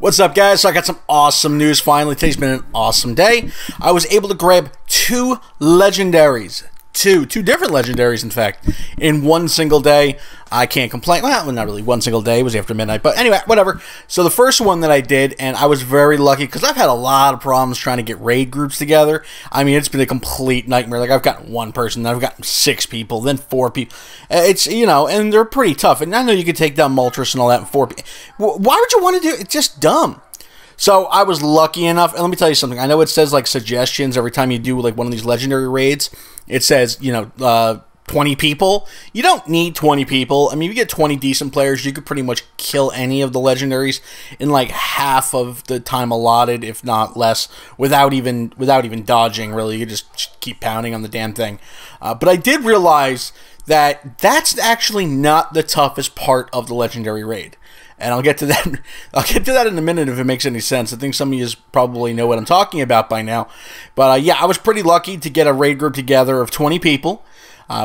What's up, guys? So I got some awesome news finally. Today's been an awesome day. I was able to grab two legendaries. Two different legendaries, in fact, in one single day. I can't complain. Well, not really one single day. It was after midnight. But anyway, whatever. So the first one that I did, and I was very lucky, because I've had a lot of problems trying to get raid groups together. I mean, it's been a complete nightmare. Like, I've gotten one person, then I've gotten 6 people, then 4 people. It's, you know, and they're pretty tough. And I know you could take down Moltres and all that in 4 people. Why would you want to do it? It's just dumb. So I was lucky enough, and let me tell you something. I know it says, like, suggestions every time you do, like, one of these legendary raids. It says, you know, 20 people. You don't need 20 people. I mean, if you get 20 decent players, you could pretty much kill any of the legendaries in, like, half of the time allotted, if not less, without even dodging, really. You just keep pounding on the damn thing. But I did realize that that's actually not the toughest part of the legendary raid. And I'll get to that. I'll get to that in a minute if it makes any sense. I think some of you probably know what I'm talking about by now. But yeah, I was pretty lucky to get a raid group together of 20 people.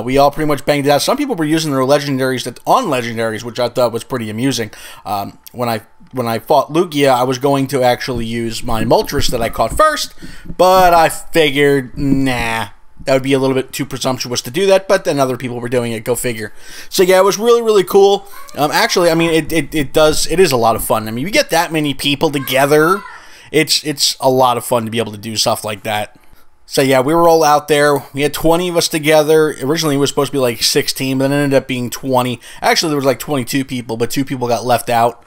We all pretty much banged it out. Some people were using their legendaries on legendaries, which I thought was pretty amusing. When I fought Lugia, I was going to actually use my Moltres that I caught first, but I figured, nah. That would be a little bit too presumptuous to do that, but then other people were doing it. Go figure. So yeah, it was really, really cool. Actually, I mean, it is a lot of fun. I mean, you get that many people together, it's a lot of fun to be able to do stuff like that. So yeah, we were all out there. We had 20 of us together. Originally, it was supposed to be like 16, but then it ended up being 20. Actually, there was like 22 people, but 2 people got left out.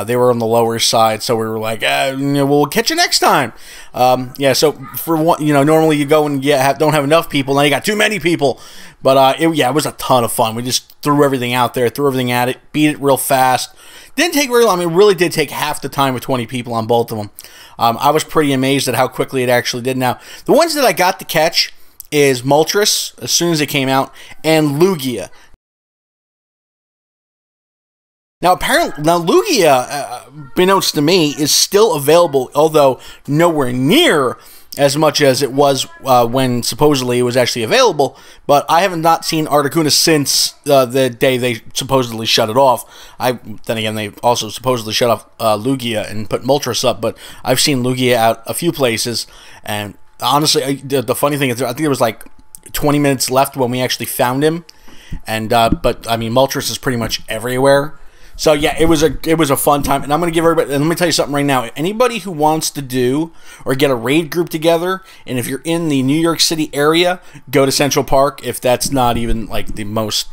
They were on the lower side, so we were like, we'll catch you next time. Yeah, so for one, you know, normally you go and don't have enough people, now you got too many people. But yeah, it was a ton of fun. We just threw everything out there, threw everything at it, beat it real fast. Didn't take very long. I mean, it really did take half the time with 20 people on both of them. I was pretty amazed at how quickly it actually did. Now, the ones that I got to catch is Moltres, as soon as it came out, and Lugia. Now, apparently, Lugia, beknownst to me, is still available, although nowhere near as much as it was when supposedly it was actually available. But I have not seen Articuno since the day they supposedly shut it off. Then again, they also supposedly shut off Lugia and put Moltres up, but I've seen Lugia out a few places. And honestly, the funny thing is, I think there was like 20 minutes left when we actually found him. And but I mean, Moltres is pretty much everywhere. So yeah, it was a fun time, and I'm gonna give everybody. And let me tell you something right now. Anybody who wants to do or get a raid group together, and if you're in the New York City area, go to Central Park. If that's not even like the most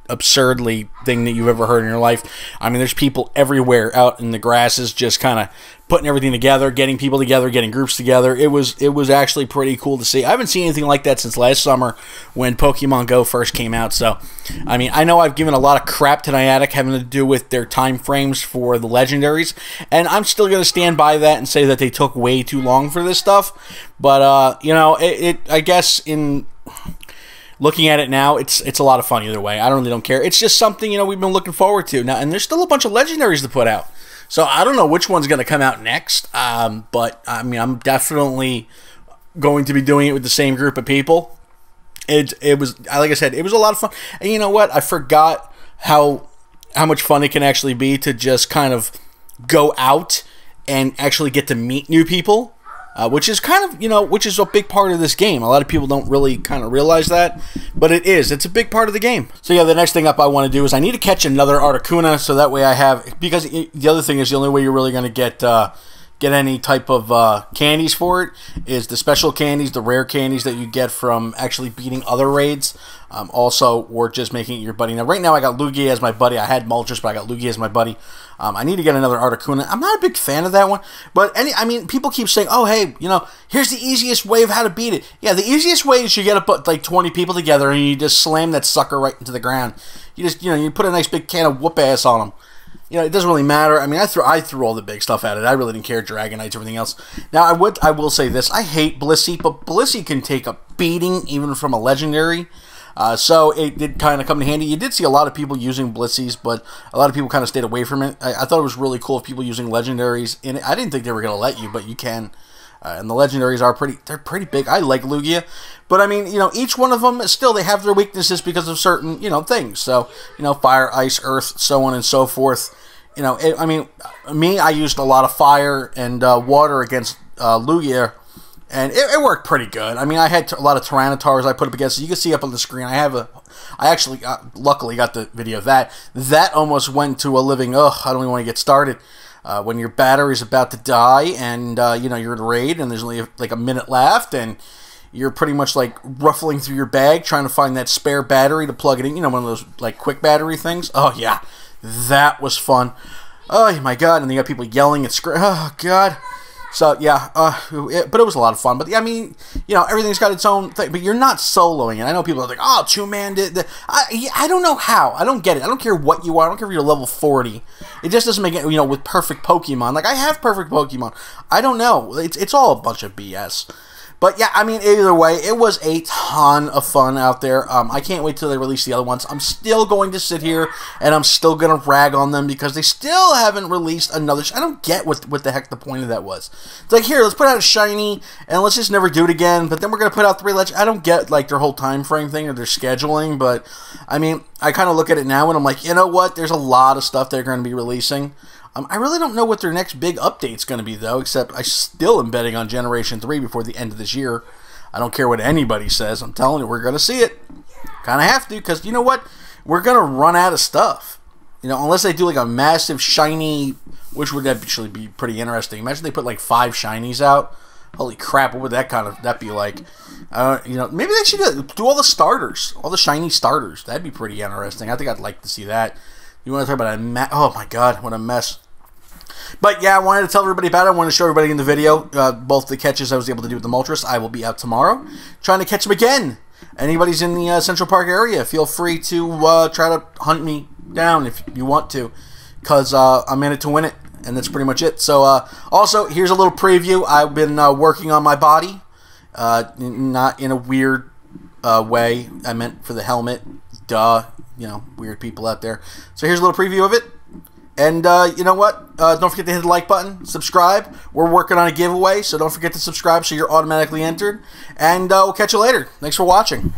absurdly thing that you've ever heard in your life. I mean, there's people everywhere out in the grasses just kind of putting everything together, getting people together, getting groups together. It was actually pretty cool to see. I haven't seen anything like that since last summer when Pokemon Go first came out. So, I mean, I know I've given a lot of crap to Niantic having to do with their time frames for the legendaries, and I'm still going to stand by that and say that they took way too long for this stuff. But, you know, I guess in looking at it now, it's a lot of fun either way. I really don't care. It's just something, you know, we've been looking forward to. Now, and there's still a bunch of legendaries to put out. So I don't know which one's going to come out next. But, I mean, I'm definitely going to be doing it with the same group of people. It was, like I said, it was a lot of fun. And you know what? I forgot how much fun it can actually be to just kind of go out and actually get to meet new people. Which is kind of, you know, which is a big part of this game. A lot of people don't really kind of realize that, but it is. It's a big part of the game. So yeah, the next thing up I want to do is I need to catch another Articuno, so that way I have, because the other thing is the only way you're really going to get any type of candies for it is the special candies, the rare candies that you get from actually beating other raids. Also, or just making it your buddy. Now, right now I got Lugia as my buddy. I had Moltres, but I got Lugia as my buddy. I need to get another Articuno. I'm not a big fan of that one, but I mean, people keep saying, "Oh, hey, you know, here's the easiest way of how to beat it." Yeah, the easiest way is you get to put like 20 people together and you just slam that sucker right into the ground. You just, you know, you put a nice big can of whoop ass on them. You know, it doesn't really matter. I mean, I threw all the big stuff at it. I really didn't care. Dragonites, everything else. Now, I will say this. I hate Blissey, but Blissey can take a beating even from a legendary. So it did kind of come in handy. You did see a lot of people using Blissies, but a lot of people kind of stayed away from it. I thought it was really cool if people using legendaries in it. I didn't think they were going to let you, but you can. And the legendaries are pretty big. I like Lugia, but I mean, you know, each one of them still, they have their weaknesses because of certain, you know, things. So, you know, fire, ice, earth, so on and so forth. you know, I mean, I used a lot of fire and water against Lugia, and it worked pretty good. I mean, I had a lot of Tyrannotars I put up against it. You can see up on the screen, I actually luckily got the video of that. That almost went to a living, I don't even want to get started. When your battery's about to die, and you know, you're in a raid, and there's only like a minute left, and you're pretty much like ruffling through your bag trying to find that spare battery to plug it in. You know, one of those like quick battery things. Oh yeah, that was fun. Oh my god! And you got people yelling and screaming. Oh god. So yeah, but it was a lot of fun. But I mean, you know, everything's got its own thing. But you're not soloing it. I know people are like, "Oh, 2-man did." I don't know how. I don't get it. I don't care what you are. I don't care if you're level 40. It just doesn't make it. You know, with perfect Pokemon. Like I have perfect Pokemon. I don't know. It's all a bunch of BS. But yeah, I mean, either way, it was a ton of fun out there. I can't wait till they release the other ones. I'm still going to sit here, and I'm still going to rag on them because they still haven't released another... I don't get what the heck the point of that was. It's like, here, let's put out a shiny, and let's just never do it again, but then we're going to put out 3 legends. I don't get, like, their whole time frame thing or their scheduling, but, I mean, I kind of look at it now, and I'm like, you know what? There's a lot of stuff they're going to be releasing. I really don't know what their next big update's going to be, though, except I still am betting on Generation 3 before the end of this year. I don't care what anybody says. I'm telling you, we're going to see it. Kind of have to, because you know what? We're going to run out of stuff. You know, unless they do like a massive shiny, which would actually be pretty interesting. Imagine they put like 5 shinies out. Holy crap, what would that be like? You know, maybe they should do all the starters, all the shiny starters. That'd be pretty interesting. I think I'd like to see that. You want to talk about a mess? Oh my god, what a mess. But yeah, I wanted to tell everybody about it. I wanted to show everybody in the video both the catches I was able to do with the Moltres. I will be out tomorrow trying to catch them again. Anybody's in the Central Park area, feel free to try to hunt me down if you want to, because I'm in it to win it, and that's pretty much it. So also, here's a little preview. I've been working on my body, not in a weird way. I meant for the helmet. Duh. You know, weird people out there. So here's a little preview of it. And you know what? Don't forget to hit the like button, subscribe. We're working on a giveaway, so don't forget to subscribe so you're automatically entered. And we'll catch you later. Thanks for watching.